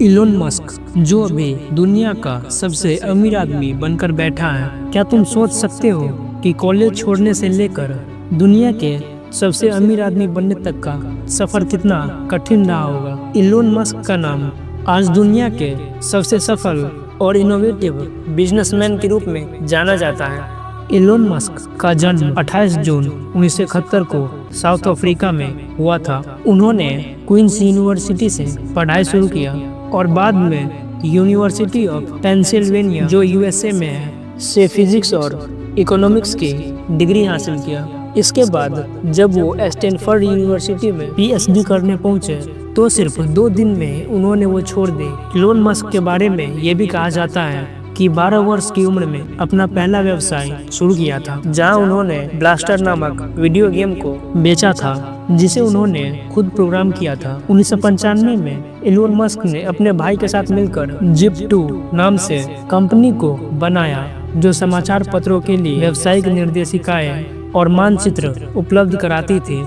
Elon Musk जो अभी दुनिया का सबसे अमीर आदमी बनकर बैठा है। क्या तुम सोच सकते हो कि कॉलेज छोड़ने से लेकर दुनिया के सबसे अमीर आदमी बनने तक का सफर कितना कठिन रहा होगा। इलोन मस्क का नाम आज दुनिया के सबसे सफल और इनोवेटिव बिजनेसमैन के रूप में जाना जाता है। इलोन मस्क का जन्म 28 जून 1971 को साउथ अफ्रीका में हुआ था। उन्होंने क्वींस यूनिवर्सिटी से पढ़ाई शुरू किया और बाद में यूनिवर्सिटी ऑफ पेंसिल्वेनिया जो यूएसए में है से फिजिक्स और इकोनॉमिक्स की डिग्री हासिल किया। इसके बाद जब वो स्टैनफोर्ड यूनिवर्सिटी में पीएचडी करने पहुंचे तो सिर्फ 2 दिन में उन्होंने वो छोड़ दी। इलोन मस्क के बारे में ये भी कहा जाता है कि 12 वर्ष की उम्र में अपना पहला व्यवसाय शुरू किया था, जहां उन्होंने ब्लास्टर नामक वीडियो गेम को बेचा था जिसे उन्होंने खुद प्रोग्राम किया था। 1995 में इलोन मस्क ने अपने भाई के साथ मिलकर जिप2 नाम से कंपनी को बनाया जो समाचार पत्रों के लिए व्यावसायिक निर्देशिकाएं और मानचित्र उपलब्ध कराती थी।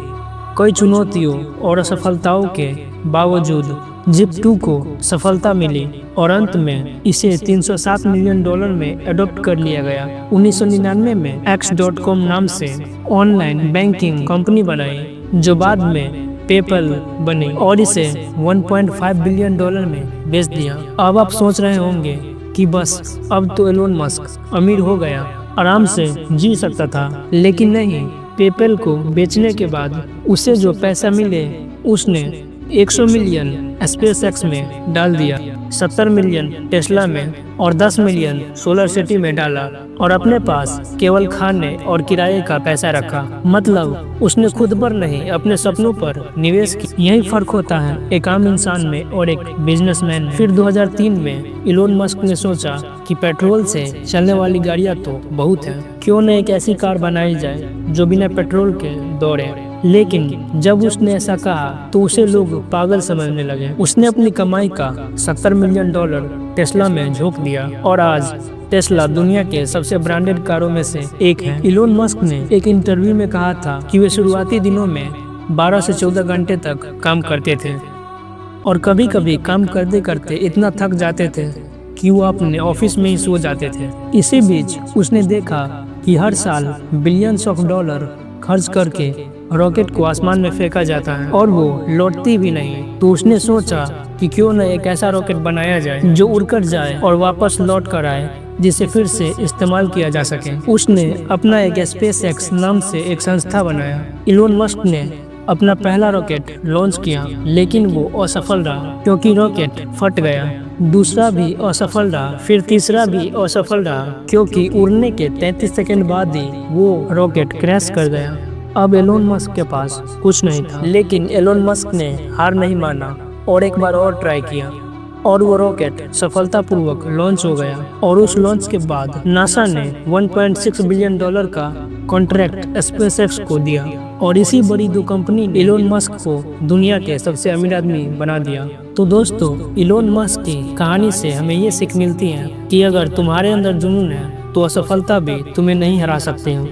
कई चुनौतियों और असफलताओं के बावजूद जिप2 को सफलता मिली और अंत में इसे $307 मिलियन में एडॉप्ट कर लिया गया। 1999 में X.com नाम से ऑनलाइन बैंकिंग कंपनी बनाई जो बाद में पेपल बनी और इसे $1.5 बिलियन में बेच दिया। अब आप सोच रहे होंगे कि बस अब तो इलोन मस्क अमीर हो गया, आराम से जी सकता था, लेकिन नहीं। पेपल को बेचने के बाद उसे जो पैसा मिले उसने 100 मिलियन स्पेसएक्स में डाल दिया, 70 मिलियन टेस्ला में और 10 मिलियन सोलर सिटी में डाला और अपने पास केवल खाने और किराए का पैसा रखा। मतलब उसने खुद पर नहीं अपने सपनों पर निवेश किया। यही फर्क होता है एक आम इंसान में और एक बिजनेसमैन में। फिर 2003 में इलोन मस्क ने सोचा कि पेट्रोल से चलने वाली गाड़ियां तो बहुत हैं, क्यों न एक ऐसी कार बनाई जाए जो बिना पेट्रोल के दौड़े। लेकिन जब उसने ऐसा कहा तो उसे लोग पागल समझने लगे। उसने अपनी कमाई का $70 मिलियन टेस्ला में झोंक दिया और आज टेस्ला दुनिया के सबसे ब्रांडेड कारों में से एक है। इलोन मस्क ने एक इंटरव्यू में कहा था कि वे शुरुआती दिनों में 12 से 14 घंटे तक काम करते थे और कभी कभी काम करते करते इतना थक जाते थे कि वो अपने ऑफिस में ही सो जाते थे। इसी बीच उसने देखा कि हर साल बिलियंस ऑफ डॉलर खर्च करके रॉकेट को आसमान में फेंका जाता है और वो लौटती भी नहीं। तो उसने सोचा कि क्यों न एक ऐसा रॉकेट बनाया जाए जो उड़कर जाए और वापस लौट कर आए, जिसे फिर से इस्तेमाल किया जा सके। उसने अपना एक स्पेसएक्स नाम से एक संस्था बनाया। इलोन मस्क ने अपना पहला रॉकेट लॉन्च किया, लेकिन वो असफल रहा क्योंकि रॉकेट फट गया। दूसरा भी असफल रहा, फिर तीसरा भी असफल रहा क्योंकि उड़ने के 33 सेकंड बाद ही वो रॉकेट क्रैश कर गया। अब एलोन मस्क के पास कुछ नहीं था, लेकिन एलोन मस्क ने हार नहीं माना और एक बार और ट्राई किया और वो रॉकेट सफलतापूर्वक लॉन्च हो गया। और उस लॉन्च के बाद नासा ने $1.6 बिलियन का कॉन्ट्रैक्ट स्पेसएक्स को दिया और इसी बड़ी 2 कंपनी ने इलोन मस्क को दुनिया के सबसे अमीर आदमी बना दिया। तो दोस्तों, इलोन मस्क की कहानी से हमें ये सीख मिलती है कि अगर तुम्हारे अंदर जुनून है तो असफलता भी तुम्हें नहीं हरा सकते हो।